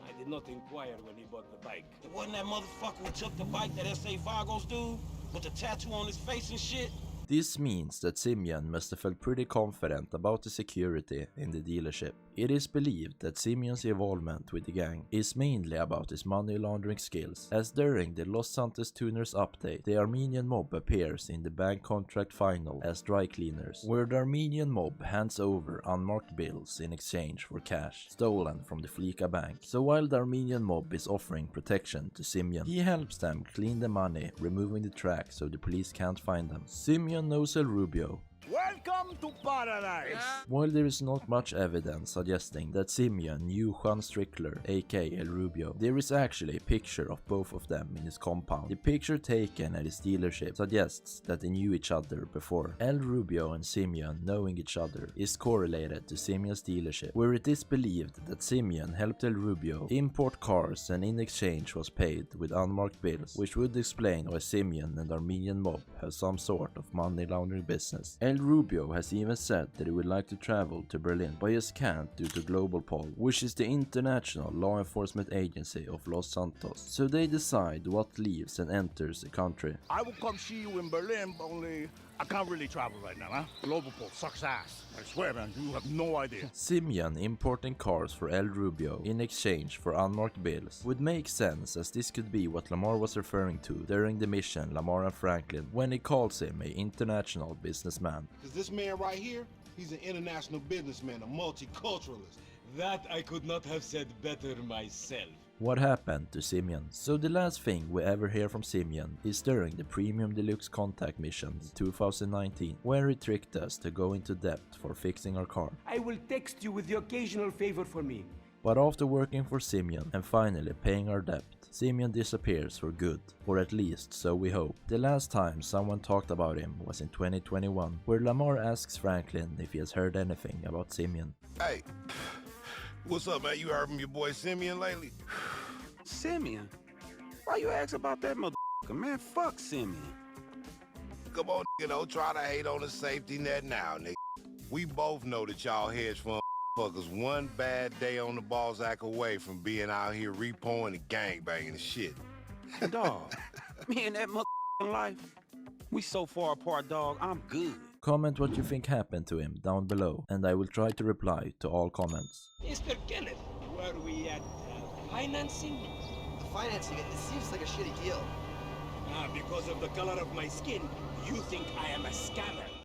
I did not inquire when he bought the bike. It wasn't that motherfucker who took the bike, that S.A. Vagos dude? With the tattoo on his face and shit? This means that Simeon must have felt pretty confident about the security in the dealership. It is believed that Simeon's involvement with the gang is mainly about his money laundering skills, as during the Los Santos Tuners update, the Armenian mob appears in the bank contract final as dry cleaners, where the Armenian mob hands over unmarked bills in exchange for cash stolen from the Fleeka bank. So while the Armenian mob is offering protection to Simeon, he helps them clean the money, removing the tracks so the police can't find them. Simeon knows El Rubio. Welcome to paradise! While there is not much evidence suggesting that Simeon knew Juan Strickler, aka El Rubio, there is actually a picture of both of them in his compound. The picture taken at his dealership suggests that they knew each other before. El Rubio and Simeon knowing each other is correlated to Simeon's dealership, where it is believed that Simeon helped El Rubio import cars and in exchange was paid with unmarked bills, which would explain why Simeon and Armenian mob have some sort of money laundering business. El Rubio has even said that he would like to travel to Berlin, but just can't due to Global, which is the international law enforcement agency of Los Santos. So they decide what leaves and enters the country. I will come see you in Berlin, but only I can't really travel right now, huh? Global sucks ass. I swear, man, you have no idea. Simeon importing cars for El Rubio in exchange for unmarked bills would make sense, as this could be what Lamar was referring to during the mission Lamar and Franklin when he calls him an international businessman. Because this man right here, he's an international businessman, a multiculturalist. That I could not have said better myself. What happened to Simeon? So the last thing we ever hear from Simeon is during the Premium Deluxe Contact mission in 2019, where he tricked us to go into debt for fixing our car. I will text you with the occasional favor for me. But after working for Simeon and finally paying our debt, Simeon disappears for good, or at least so we hope. The last time someone talked about him was in 2021, where Lamar asks Franklin if he has heard anything about Simeon. Hey, what's up, man? You heard from your boy Simeon lately? Simeon? Why you ask about that motherfucker, man? Fuck Simeon. Come on, nigga, don't try to hate on the safety net now, nigga. We both know that y'all hedge fund motherfuckers one bad day on the Balzac away from being out here repoing and gangbanging and shit. Dog, me and that motherfucking life, we so far apart, dog, I'm good. Comment what you think happened to him down below, and I will try to reply to all comments. Mr. Kenneth, were we at financing? Financing it seems like a shitty deal. Because of the color of my skin, you think I am a scammer.